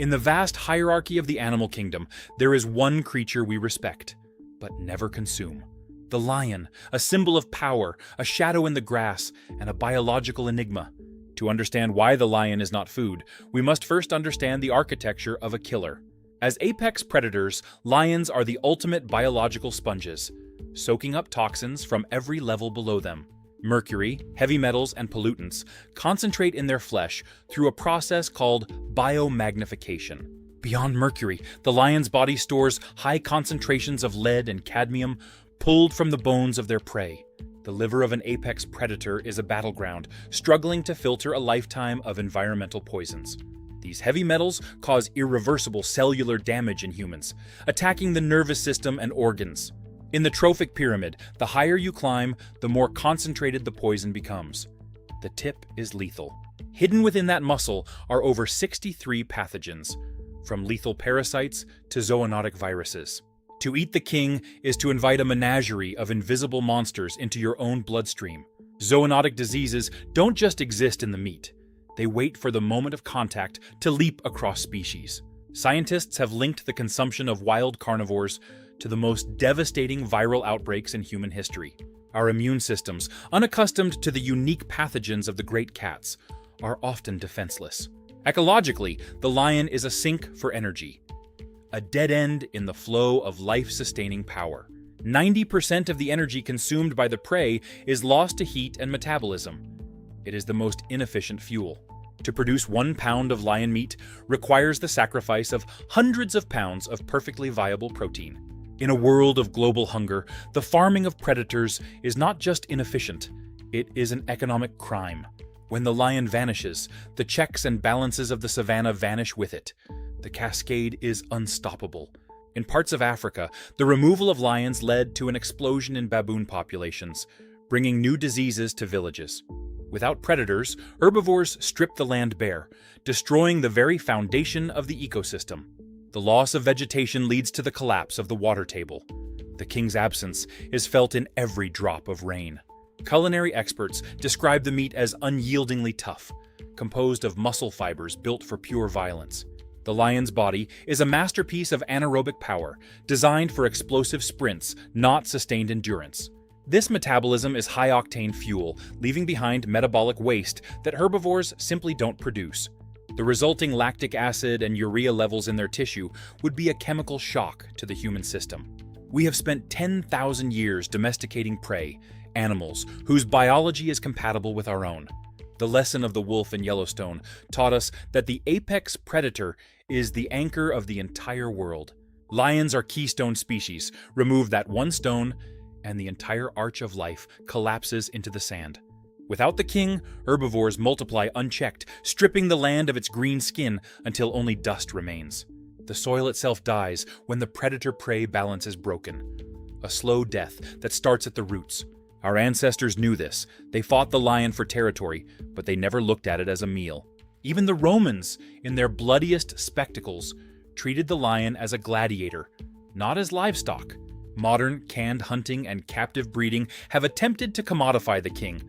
In the vast hierarchy of the animal kingdom, there is one creature we respect, but never consume. The lion, a symbol of power, a shadow in the grass, and a biological enigma. To understand why the lion is not food, we must first understand the architecture of a killer. As apex predators, lions are the ultimate biological sponges, soaking up toxins from every level below them. Mercury, heavy metals, and pollutants concentrate in their flesh through a process called biomagnification. Beyond mercury, the lion's body stores high concentrations of lead and cadmium pulled from the bones of their prey. The liver of an apex predator is a battleground, struggling to filter a lifetime of environmental poisons. These heavy metals cause irreversible cellular damage in humans, attacking the nervous system and organs. In the trophic pyramid, the higher you climb, the more concentrated the poison becomes. The tip is lethal. Hidden within that muscle are over 63 pathogens, from lethal parasites to zoonotic viruses. To eat the king is to invite a menagerie of invisible monsters into your own bloodstream. Zoonotic diseases don't just exist in the meat. They wait for the moment of contact to leap across species. Scientists have linked the consumption of wild carnivores to the most devastating viral outbreaks in human history. Our immune systems, unaccustomed to the unique pathogens of the great cats, are often defenseless. Ecologically, the lion is a sink for energy, a dead end in the flow of life-sustaining power. 90% of the energy consumed by the prey is lost to heat and metabolism. It is the most inefficient fuel. To produce 1 pound of lion meat requires the sacrifice of hundreds of pounds of perfectly viable protein. In a world of global hunger, the farming of predators is not just inefficient, it is an economic crime. When the lion vanishes, the checks and balances of the savanna vanish with it. The cascade is unstoppable. In parts of Africa, the removal of lions led to an explosion in baboon populations, bringing new diseases to villages. Without predators, herbivores strip the land bare, destroying the very foundation of the ecosystem. The loss of vegetation leads to the collapse of the water table. The king's absence is felt in every drop of rain. Culinary experts describe the meat as unyieldingly tough, composed of muscle fibers built for pure violence. The lion's body is a masterpiece of anaerobic power, designed for explosive sprints, not sustained endurance. This metabolism is high-octane fuel, leaving behind metabolic waste that herbivores simply don't produce. The resulting lactic acid and urea levels in their tissue would be a chemical shock to the human system. We have spent 10,000 years domesticating prey, animals whose biology is compatible with our own. The lesson of the wolf in Yellowstone taught us that the apex predator is the anchor of the entire world. Lions are keystone species. Remove that one stone, and the entire arch of life collapses into the sand. Without the king, herbivores multiply unchecked, stripping the land of its green skin until only dust remains. The soil itself dies when the predator-prey balance is broken. A slow death that starts at the roots. Our ancestors knew this. They fought the lion for territory, but they never looked at it as a meal. Even the Romans, in their bloodiest spectacles, treated the lion as a gladiator, not as livestock. Modern canned hunting and captive breeding have attempted to commodify the king,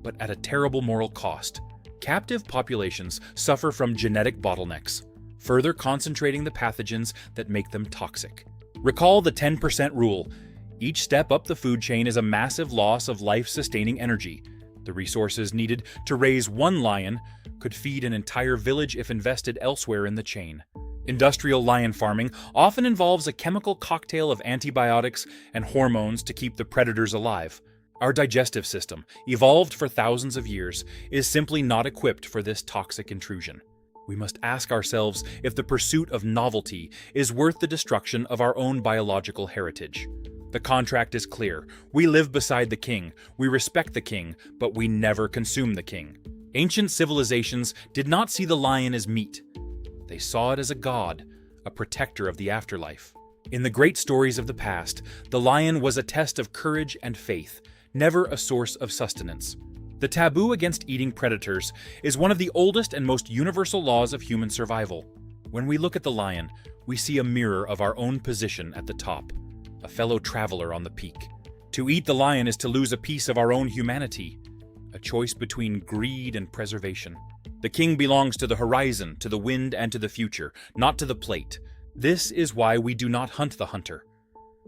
but at a terrible moral cost. Captive populations suffer from genetic bottlenecks, further concentrating the pathogens that make them toxic. Recall the 10% rule. Each step up the food chain is a massive loss of life-sustaining energy. The resources needed to raise one lion could feed an entire village if invested elsewhere in the chain. Industrial lion farming often involves a chemical cocktail of antibiotics and hormones to keep the predators alive. Our digestive system, evolved for thousands of years, is simply not equipped for this toxic intrusion. We must ask ourselves if the pursuit of novelty is worth the destruction of our own biological heritage. The contract is clear. We live beside the king, we respect the king, but we never consume the king. Ancient civilizations did not see the lion as meat. They saw it as a god, a protector of the afterlife. In the great stories of the past, the lion was a test of courage and faith, never a source of sustenance. The taboo against eating predators is one of the oldest and most universal laws of human survival. When we look at the lion, we see a mirror of our own position at the top, a fellow traveler on the peak. To eat the lion is to lose a piece of our own humanity, a choice between greed and preservation. The king belongs to the horizon, to the wind, and to the future, not to the plate. This is why we do not hunt the hunter.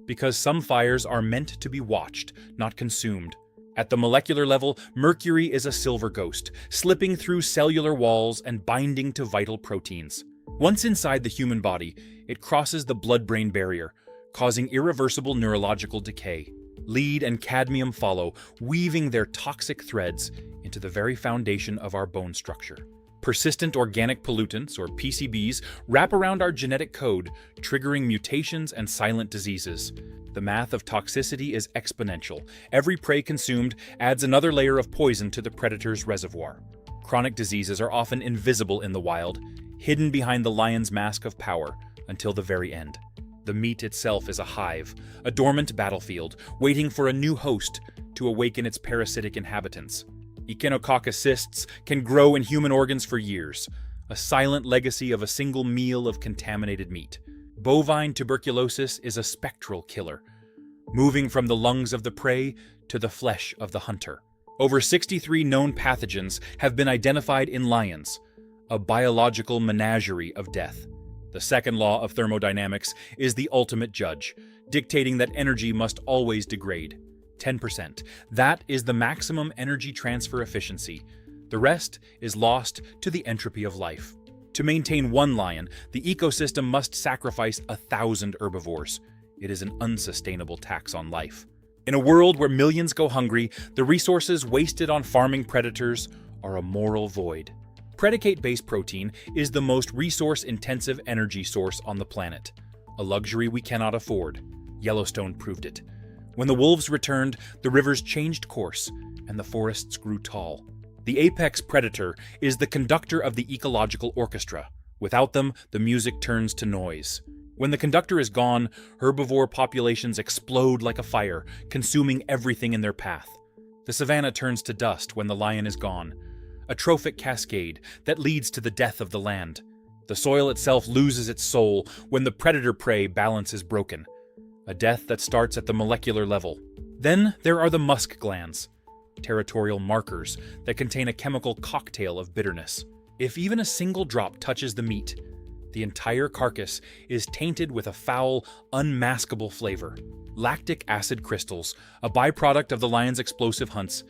Because some fires are meant to be watched, not consumed. At the molecular level, mercury is a silver ghost, slipping through cellular walls and binding to vital proteins. Once inside the human body, it crosses the blood-brain barrier, causing irreversible neurological decay. Lead and cadmium follow, weaving their toxic threads into the very foundation of our bone structure. Persistent organic pollutants, or PCBs, wrap around our genetic code, triggering mutations and silent diseases. The math of toxicity is exponential. Every prey consumed adds another layer of poison to the predator's reservoir. Chronic diseases are often invisible in the wild, hidden behind the lion's mask of power, until the very end. The meat itself is a hive, a dormant battlefield, waiting for a new host to awaken its parasitic inhabitants. Echinococcus cysts can grow in human organs for years, a silent legacy of a single meal of contaminated meat. Bovine tuberculosis is a spectral killer, moving from the lungs of the prey to the flesh of the hunter. Over 63 known pathogens have been identified in lions, a biological menagerie of death. The second law of thermodynamics is the ultimate judge, dictating that energy must always degrade. 10%. That is the maximum energy transfer efficiency. The rest is lost to the entropy of life. To maintain one lion, the ecosystem must sacrifice 1,000 herbivores. It is an unsustainable tax on life. In a world where millions go hungry, the resources wasted on farming predators are a moral void. Predicate-based protein is the most resource-intensive energy source on the planet, a luxury we cannot afford. Yellowstone proved it. When the wolves returned, the rivers changed course, and the forests grew tall. The apex predator is the conductor of the ecological orchestra. Without them, the music turns to noise. When the conductor is gone, herbivore populations explode like a fire, consuming everything in their path. The savanna turns to dust when the lion is gone, a trophic cascade that leads to the death of the land. The soil itself loses its soul when the predator-prey balance is broken, a death that starts at the molecular level. Then there are the musk glands, territorial markers that contain a chemical cocktail of bitterness. If even a single drop touches the meat, the entire carcass is tainted with a foul, unmaskable flavor. Lactic acid crystals, a byproduct of the lion's explosive hunts,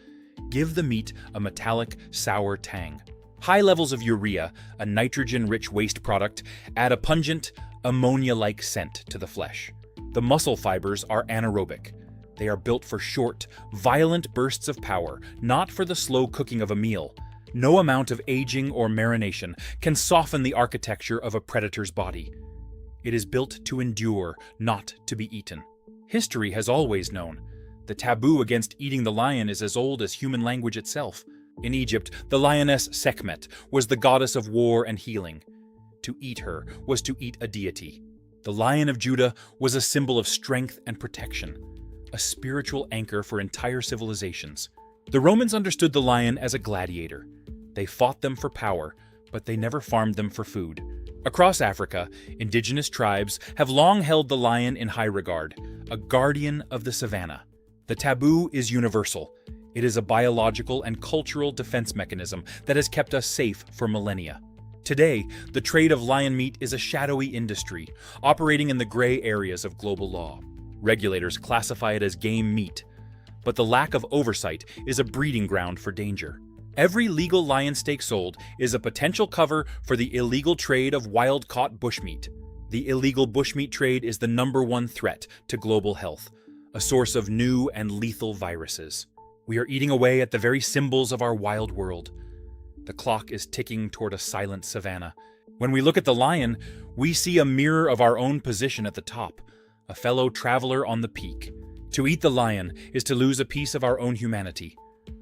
give the meat a metallic, sour tang. High levels of urea, a nitrogen-rich waste product, add a pungent, ammonia-like scent to the flesh. The muscle fibers are anaerobic. They are built for short, violent bursts of power, not for the slow cooking of a meal. No amount of aging or marination can soften the architecture of a predator's body. It is built to endure, not to be eaten. History has always known. The taboo against eating the lion is as old as human language itself. In Egypt, the lioness Sekhmet was the goddess of war and healing. To eat her was to eat a deity. The Lion of Judah was a symbol of strength and protection, a spiritual anchor for entire civilizations. The Romans understood the lion as a gladiator. They fought them for power, but they never farmed them for food. Across Africa, indigenous tribes have long held the lion in high regard, a guardian of the savanna. The taboo is universal. It is a biological and cultural defense mechanism that has kept us safe for millennia. Today, the trade of lion meat is a shadowy industry, operating in the gray areas of global law. Regulators classify it as game meat, but the lack of oversight is a breeding ground for danger. Every legal lion steak sold is a potential cover for the illegal trade of wild-caught bushmeat. The illegal bushmeat trade is the #1 threat to global health, a source of new and lethal viruses. We are eating away at the very symbols of our wild world. The clock is ticking toward a silent savanna. When we look at the lion, we see a mirror of our own position at the top, a fellow traveler on the peak. To eat the lion is to lose a piece of our own humanity,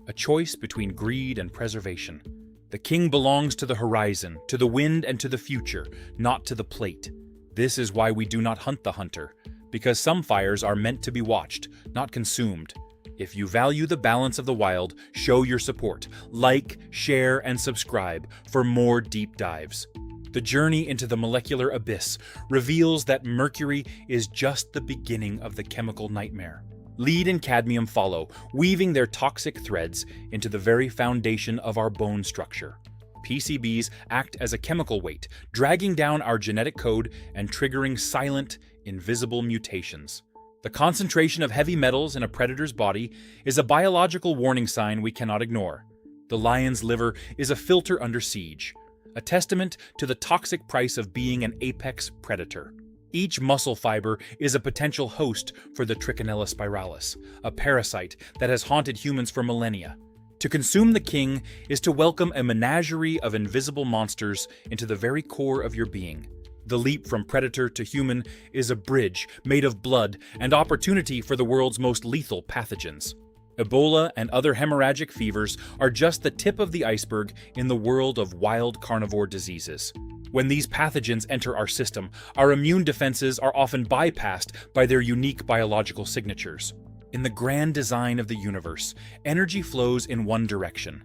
a choice between greed and preservation. The king belongs to the horizon, to the wind, and to the future, not to the plate. This is why we do not hunt the hunter, because some fires are meant to be watched, not consumed. If you value the balance of the wild, show your support. Like, share, and subscribe for more deep dives. The journey into the molecular abyss reveals that mercury is just the beginning of the chemical nightmare. Lead and cadmium follow, weaving their toxic threads into the very foundation of our bone structure. PCBs act as a chemical weight, dragging down our genetic code and triggering silent, invisible mutations. The concentration of heavy metals in a predator's body is a biological warning sign we cannot ignore. The lion's liver is a filter under siege, a testament to the toxic price of being an apex predator. Each muscle fiber is a potential host for the Trichinella spiralis, a parasite that has haunted humans for millennia. To consume the king is to welcome a menagerie of invisible monsters into the very core of your being. The leap from predator to human is a bridge made of blood and opportunity for the world's most lethal pathogens. Ebola and other hemorrhagic fevers are just the tip of the iceberg in the world of wild carnivore diseases. When these pathogens enter our system, our immune defenses are often bypassed by their unique biological signatures. In the grand design of the universe, energy flows in one direction,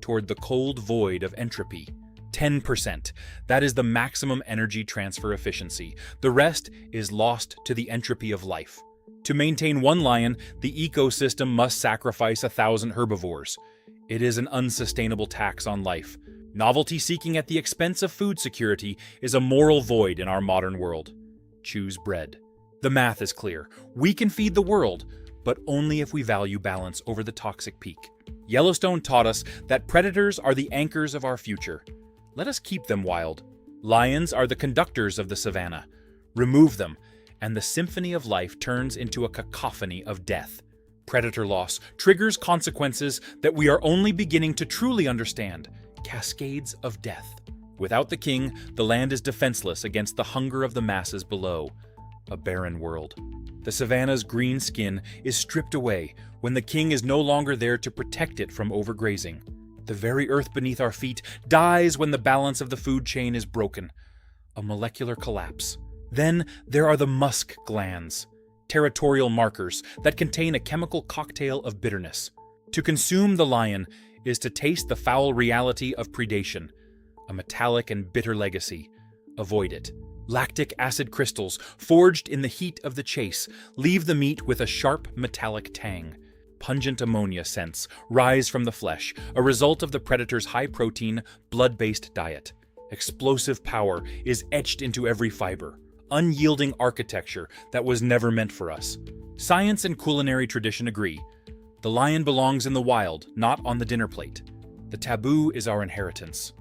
toward the cold void of entropy. 10%. That is the maximum energy transfer efficiency. The rest is lost to the entropy of life. To maintain one lion, the ecosystem must sacrifice 1,000 herbivores. It is an unsustainable tax on life. Novelty seeking at the expense of food security is a moral void in our modern world. Choose bread. The math is clear. We can feed the world, but only if we value balance over the toxic peak. Yellowstone taught us that predators are the anchors of our future. Let us keep them wild. Lions are the conductors of the savannah. Remove them, and the symphony of life turns into a cacophony of death. Predator loss triggers consequences that we are only beginning to truly understand. Cascades of death. Without the king, the land is defenseless against the hunger of the masses below. A barren world. The savanna's green skin is stripped away when the king is no longer there to protect it from overgrazing. The very earth beneath our feet dies when the balance of the food chain is broken. A molecular collapse. Then there are the musk glands, territorial markers that contain a chemical cocktail of bitterness. To consume the lion is to taste the foul reality of predation, a metallic and bitter legacy. Avoid it. Lactic acid crystals, forged in the heat of the chase, leave the meat with a sharp metallic tang. Pungent ammonia scents rise from the flesh, a result of the predator's high-protein, blood-based diet. Explosive power is etched into every fiber. Unyielding architecture that was never meant for us. Science and culinary tradition agree. The lion belongs in the wild, not on the dinner plate. The taboo is our inheritance.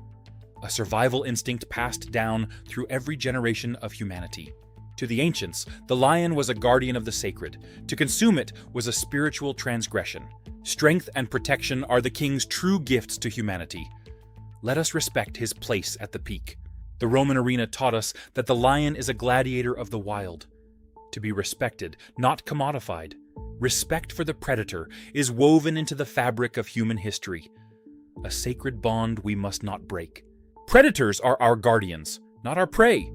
A survival instinct passed down through every generation of humanity. To the ancients, the lion was a guardian of the sacred. To consume it was a spiritual transgression. Strength and protection are the king's true gifts to humanity. Let us respect his place at the peak. The Roman arena taught us that the lion is a gladiator of the wild. To be respected, not commodified. Respect for the predator is woven into the fabric of human history. A sacred bond we must not break. Predators are our guardians, not our prey.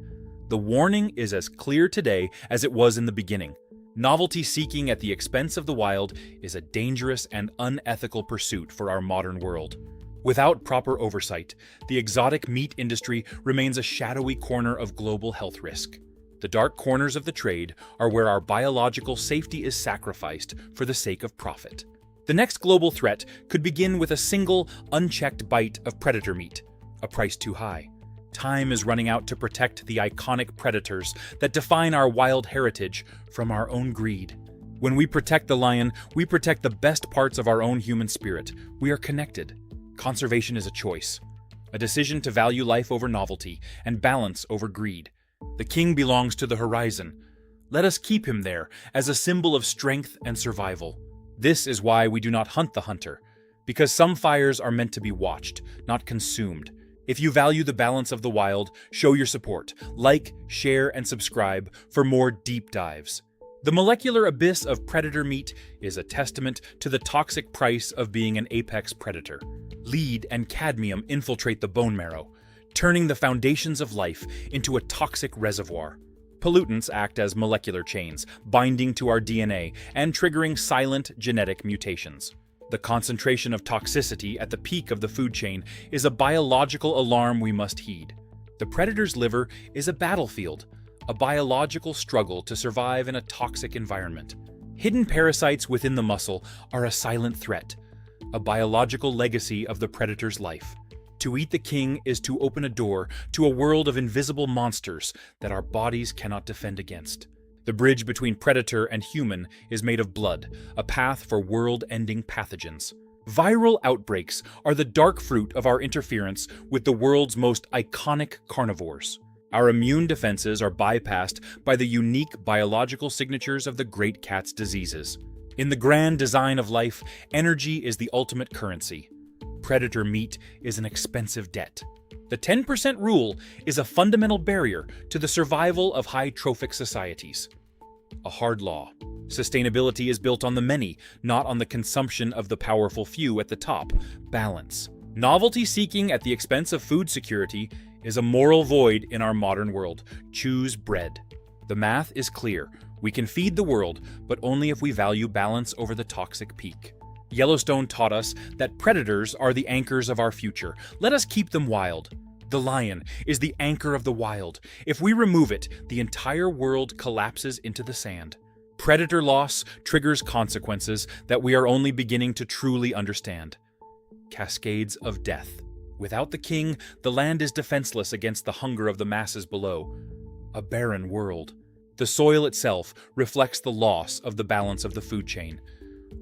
The warning is as clear today as it was in the beginning. Novelty seeking at the expense of the wild is a dangerous and unethical pursuit for our modern world. Without proper oversight, the exotic meat industry remains a shadowy corner of global health risk. The dark corners of the trade are where our biological safety is sacrificed for the sake of profit. The next global threat could begin with a single, unchecked bite of predator meat, a price too high. Time is running out to protect the iconic predators that define our wild heritage from our own greed. When we protect the lion, we protect the best parts of our own human spirit. We are connected. Conservation is a choice, a decision to value life over novelty and balance over greed. The king belongs to the horizon. Let us keep him there as a symbol of strength and survival. This is why we do not hunt the hunter, because some fires are meant to be watched, not consumed. If you value the balance of the wild, show your support. Like, share, and subscribe for more deep dives. The molecular abyss of predator meat is a testament to the toxic price of being an apex predator. Lead and cadmium infiltrate the bone marrow, turning the foundations of life into a toxic reservoir. Pollutants act as molecular chains, binding to our DNA and triggering silent genetic mutations. The concentration of toxicity at the peak of the food chain is a biological alarm we must heed. The predator's liver is a battlefield, a biological struggle to survive in a toxic environment. Hidden parasites within the muscle are a silent threat, a biological legacy of the predator's life. To eat the king is to open a door to a world of invisible monsters that our bodies cannot defend against. The bridge between predator and human is made of blood, a path for world-ending pathogens. Viral outbreaks are the dark fruit of our interference with the world's most iconic carnivores. Our immune defenses are bypassed by the unique biological signatures of the great cat's diseases. In the grand design of life, energy is the ultimate currency. Predator meat is an expensive debt. The 10% rule is a fundamental barrier to the survival of high-trophic societies. A hard law. Sustainability is built on the many, not on the consumption of the powerful few at the top. Balance. Novelty seeking at the expense of food security is a moral void in our modern world. Choose bread. The math is clear. We can feed the world, but only if we value balance over the toxic peak. Yellowstone taught us that predators are the anchors of our future. Let us keep them wild. The lion is the anchor of the wild. If we remove it, the entire world collapses into the sand. Predator loss triggers consequences that we are only beginning to truly understand. Cascades of death. Without the king, the land is defenseless against the hunger of the masses below. A barren world. The soil itself reflects the loss of the balance of the food chain.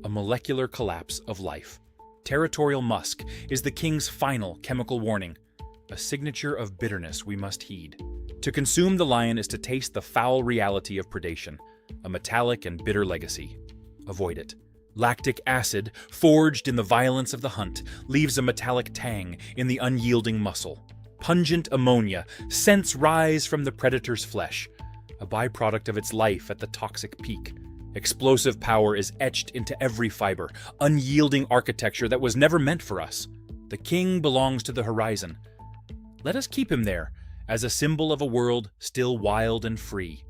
A molecular collapse of life. Territorial musk is the king's final chemical warning, a signature of bitterness we must heed. To consume the lion is to taste the foul reality of predation, a metallic and bitter legacy. Avoid it. Lactic acid, forged in the violence of the hunt, leaves a metallic tang in the unyielding muscle. Pungent ammonia, scents rise from the predator's flesh, a byproduct of its life at the toxic peak. Explosive power is etched into every fiber, unyielding architecture that was never meant for us. The king belongs to the horizon. Let us keep him there, as a symbol of a world still wild and free.